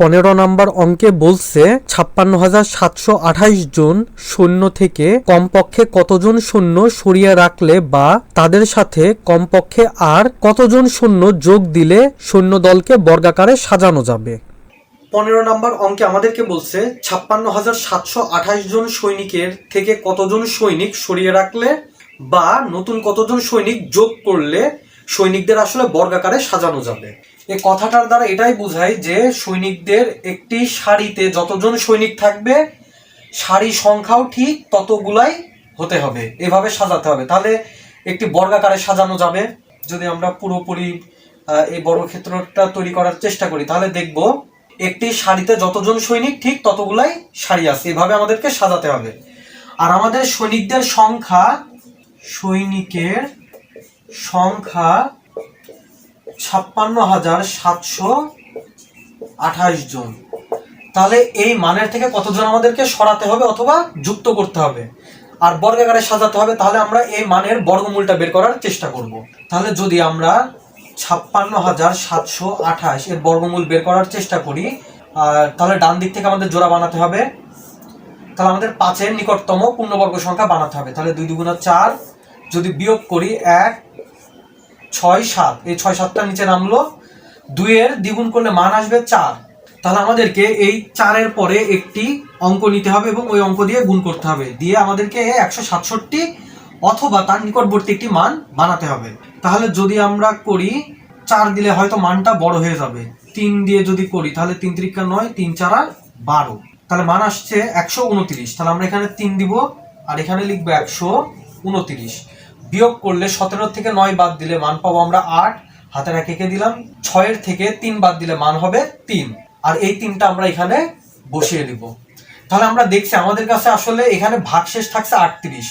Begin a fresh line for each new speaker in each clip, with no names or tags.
15 নম্বর অঙ্কে বলছে 56,728 জন সৈন্য থেকে কমপক্ষে কতজন সৈন্য সরিয়ে রাখলে বা তাদের সাথে কমপক্ষে আর কতজন সৈন্য যোগ দিলে সৈন্যদলকে বর্গাকারে সাজানো যাবে। 15 নম্বর অঙ্কে আমাদেরকে বলছে 56,728 জন সৈনিকের থেকে কতজন সৈনিক সরিয়ে রাখলে বা নতুন কতজন সৈনিক যোগ করলে সৈনিকদের আসলে বর্গাকারে সাজানো যাবে। এই কথাটার দ্বারা এটাই বোঝায় যে সৈনিকদের একটি সারিতে যতজন সৈনিক থাকবে সারি সংখ্যাও ঠিক ততগুলাই হতে হবে, এভাবে সাজাতে হবে, তাহলে একটি বর্গাকারে সাজানো যাবে। যদি আমরা পুরোপুরি এই বর্গক্ষেত্রটা তৈরি করার চেষ্টা করি তাহলে দেখব একটি সারিতে যতজন সৈনিক ঠিক ততগুলাই সারি আছে, এভাবে আমাদেরকে সাজাতে হবে। আর আমাদের সৈনিকের সংখ্যা 56,728 জন। তাহলে এই মানের থেকে কতজন আমাদেরকে সরাতে হবে অথবা যুক্ত করতে হবে আর বর্গাকারে সাজাতে হবে, তাহলে আমরা এই মানের বর্গমূলটা বের করার চেষ্টা করব। তাহলে যদি আমরা 56,728 এর বর্গমূল বের করার চেষ্টা করি, তাহলে ডান দিক থেকে আমাদের জোড়া বানাতে হবে। তাহলে আমাদের 5-এর নিকটতম পূর্ণবর্গ সংখ্যা বানাতে হবে। তাহলে 2 × 4, যদি বিয়োগ করি 1, 6, 7, এই 6, 7টা নিচে নামলো। 2-এর দ্বিগুণ করলে মান আসবে 4। তাহলে আমাদেরকে এই 4-এর পরে একটি অঙ্ক নিতে হবে এবং ওই অঙ্ক দিয়ে গুণ করতে হবে, দিয়ে আমাদেরকে 167 অথবা তার নিকটবর্তী একটি মান বানাতে হবে। তাহলে যদি আমরা করি 4 দিলে হয়তো মানটা বড় হয়ে যাবে, 3 দিয়ে যদি করি তাহলে 3 × 3 = 9, 3 × 4 = 12, তাহলে মান আসছে 129। তাহলে আমরা এখানে 3 দিব আর এখানে লিখবো 129। বিয়োগ করলে 17 থেকে 9 বাদ দিলে মান পাবো আমরা 8, হাতের 1 এঁকে দিলাম। 6-এর থেকে 3 বাদ দিলে মান হবে 3, আর এই 3টা আমরা এখানে বসিয়ে দিব। তাহলে আমরা দেখছি আমাদের কাছে আসলে এখানে ভাগশেষ থাকছে 38,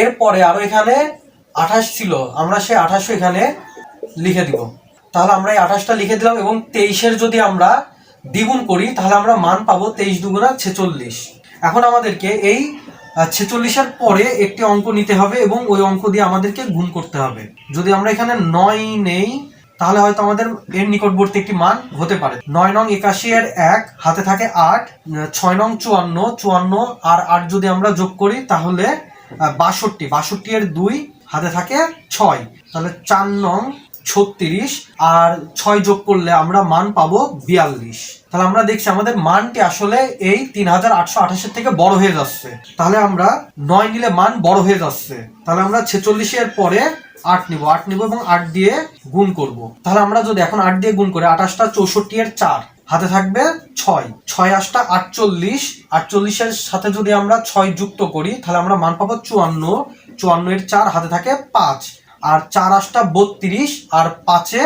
এরপরে আরো এখানে 28 ছিল, আমরা সেই 28 এখানে লিখে দিব। তাহলে আমরা এই 28টা লিখে দিলাম এবং 23-এর যদি আমরা দ্বিগুণ করি তাহলে আমরা মান পাবো 23 × 2 = 46। এখন আমাদেরকে এই 46-এর পরে একটি অঙ্ক নিতে হবে এবং ওই অঙ্ক দিয়ে আমাদেরকে গুণ করতে হবে। যদি আমরা এখানে 9 নেই তাহলে হয়তো আমাদের এর নিকটবর্তী একটি মান হতে পারে। 9 নং 81 এর 1 হাতে থাকে 8, 6 নং 54 আর 8 যদি আমরা যোগ করি তাহলে 62 এর 2 হাতে থাকে 6, তাহলে 4 নং 36 আর 6 যোগ করলে আমরা মান পাবো 42। তাহলে আমরা দেখছি আমাদের মানটি আসলে এই 3828 থেকে বড় হয়ে যাচ্ছে, তাহলে আমরা 9 নিলে মান বড় হয়ে যাচ্ছে। তাহলে আমরা 46-এর পরে 8 নিব এবং 8 দিয়ে গুণ করব। তাহলে আমরা যদি এখন 8 দিয়ে গুণ করি 28 টা 64 এর 4 হাতে থাকবে 6, 6 8 48, 48-এর সাথে যদি আমরা 6 যুক্ত করি তাহলে আমরা মান পাবো 54 এর 4 হাতে থাকে 5, আর 4 8 32 আর 5-এ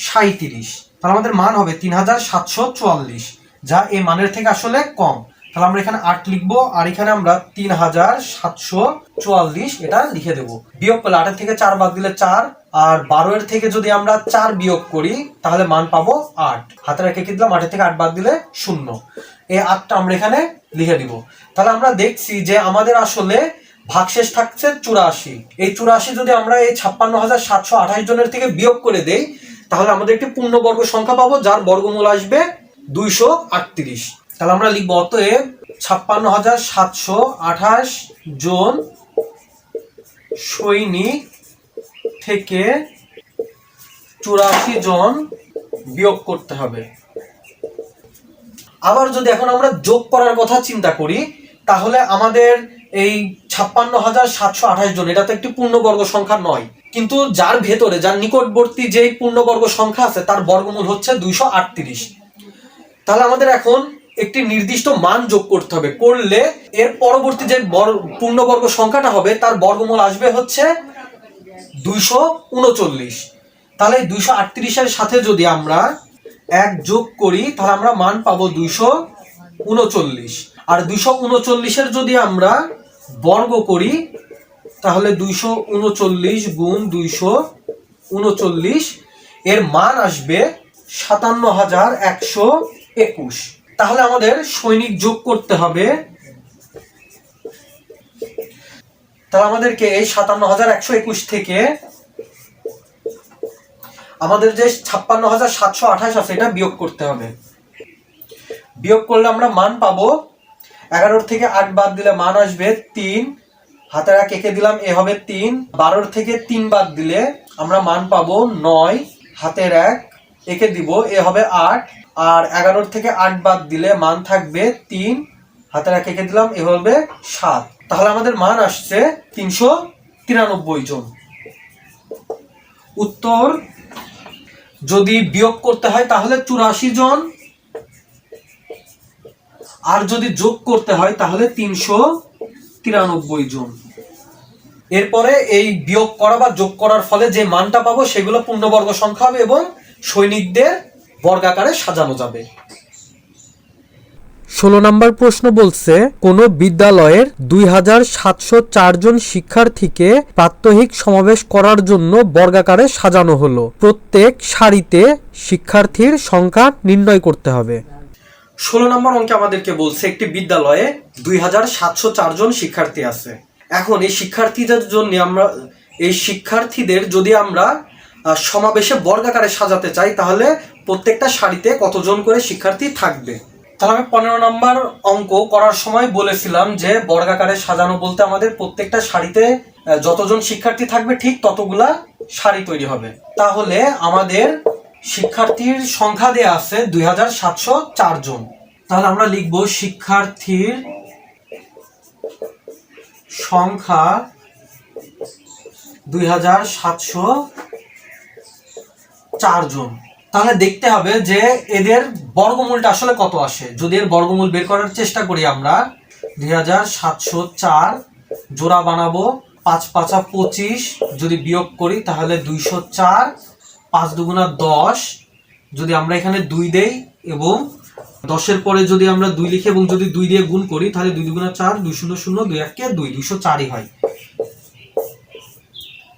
37, তাহলে আমাদের মান হবে 3744, যা এই মানের থেকে আসলে কম। তাহলে আমরা এখানে 8 লিখবো আর এখানে আমরা 3744 এটা লিখে দেব। বিয়োগ করলে 8-এর থেকে 4 বাদ দিলে 4, আর 12-এর থেকে যদি আমরা 4 বিয়োগ করি তাহলে মান পাবো 8, হাতে রেখে দিলাম, 8-এর থেকে 8 বাদ দিলে 0, এই 8টা আমরা এখানে লিখে দিব। তাহলে আমরা দেখছি যে আমাদের আসলে ভাগশেষ থাকছে 84। এই 84 যদি আমরা এই 56,728 জনের থেকে বিয়োগ করে দেই তাহলে আমাদের একটি পূর্ণবর্গ সংখ্যা পাবো যার বর্গমূল আসবে 238। তাহলে আমরা লিখব অতএব 56,728 জন সৈনিক থেকে 84 জন বিয়োগ করতে হবে। আবার যদি এখন আমরা যোগ করার কথা চিন্তা করি তাহলে আমাদের এই 56,728 জন এটা তো একটি পূর্ণবর্গ সংখ্যা নয়, কিন্তু যার ভেতরে যার নিকটবর্তী যে পূর্ণবর্গ সংখ্যা আছে তার বর্গমূল হচ্ছে 238। তাহলে আমাদের এখন একটি নির্দিষ্ট মান যোগ করতে হবে, করলে এর পরবর্তী যে পূর্ণবর্গ সংখ্যাটা হবে তার বর্গমূল আসবে হচ্ছে 239। তাহলে 238-এর সাথে যদি আমরা 1 যোগ করি তাহলে আমরা মান পাবো 239, আর 239-এর যদি আমরা বর্গ করি তাহলে 239 গুণ 239 এর মান আসবে 57,121। তাহলে আমাদের সৈনিক যোগ করতে হবে। তাহলে আমাদেরকে এই 57,121 থেকে আমাদের যে 56,728 আছে এটা বিয়োগ করতে হবে। বিয়োগ করলে আমরা মান পাবো 11 থেকে 8 বাদ দিলে মান আসবে 3, হাতের 1 এঁকে দিলাম, এ হবে 3। 12 থেকে 3 বাদ দিলে আমরা মান পাবো 9, হাতের 1 এঁকে দিব, এ হবে 8। আর 11 থেকে 8 বাদ দিলে মান থাকবে 3, হাতের 1 এঁকে দিলাম, এ হবে 7। তাহলে আমাদের মান আসছে 393 জন। উত্তর যদি বিয়োগ করতে হয় তাহলে 84 জন, আর যদি যোগ করতে হয় তাহলে 393 জন। এরপরে এই বিয়োগ করা বা যোগ করার ফলে যে মানটা পাবো সেগুলো পূর্ণবর্গ সংখ্যা হবে এবং সৈনিকদের বর্গাকারে সাজানো যাবে।
16 নম্বর প্রশ্ন বলছে, কোন বিদ্যালয়ের 2704 জন শিক্ষার্থীকে প্রাত্যহিক সমাবেশ করার জন্য বর্গাকারে সাজানো হলো। প্রত্যেক সারিতে শিক্ষার্থীর সংখ্যা নির্ণয় করতে হবে।
16 নম্বর অঙ্কে আমাদেরকে বলছে একটি বিদ্যালয়ে 2704 জন শিক্ষার্থী আছে। এখন এই শিক্ষার্থীদের যদি আমরা সমাবেশে বর্গাকারে সাজাতে চাই তাহলে প্রত্যেকটা সারিতে কতজন করে শিক্ষার্থী থাকবে। তাহলে আমি 15 নম্বর অঙ্ক করার সময় বলেছিলাম যে বর্গাকারে সাজানো বলতে আমাদের প্রত্যেকটা সারিতে যতজন শিক্ষার্থী থাকবে ঠিক ততগুলা সারি তৈরি হবে। তাহলে আমাদের শিক্ষার্থীর সংখ্যা দেয়া আছে 2704 জন। তাহলে আমরা লিখব শিক্ষার্থীর সংখ্যা 2704 জন। তাহলে দেখতে হবে যে এদের বর্গমূলটা আসলে কত আসে। যদি এর বর্গমূল বের করার চেষ্টা করি আমরা, 2704 জোড়া বানাবো, 5 5 25, যদি বিয়োগ করি তাহলে 204, 5 2 10, যদি আমরা এখানে 2 দেই এবং 10-এর পরে যদি আমরা 2 লিখি এবং যদি 2 দিয়ে গুণ করি তাহলে 2 2 4, 2 0 0, 2 1 2, 204ই হয়।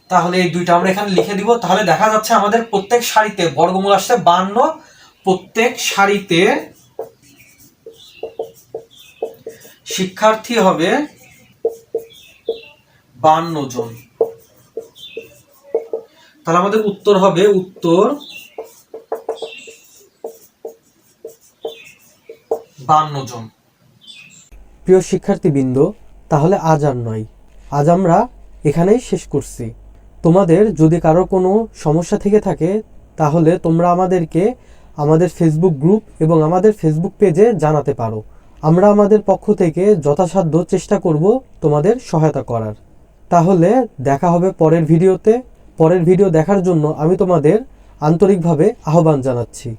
তাহলে এই দুইটা আমরা এখানে লিখে দিব। তাহলে দেখা যাচ্ছে আমাদের প্রত্যেক সারিতে বর্গমূল আসছে 52, প্রত্যেক সারিতে শিক্ষার্থী হবে 52 জন। তাহলে আমাদের উত্তর হবে 52 জন।
প্রিয় শিক্ষার্থীবৃন্দ, তাহলে আজ আর নয়, আজ আমরা এখানেই শেষ করছি। তোমাদের যদি কারো কোনো সমস্যা থেকে থাকে তাহলে তোমরা আমাদেরকে আমাদের ফেসবুক গ্রুপ এবং আমাদের ফেসবুক পেজে জানাতে পারো। আমরা আমাদের পক্ষ থেকে যথাসাধ্য চেষ্টা করব তোমাদের সহায়তা করার। তাহলে দেখা হবে পরের ভিডিওতে। পরের ভিডিও দেখার জন্য আমি তোমাদের আন্তরিকভাবে আহ্বান জানাচ্ছি।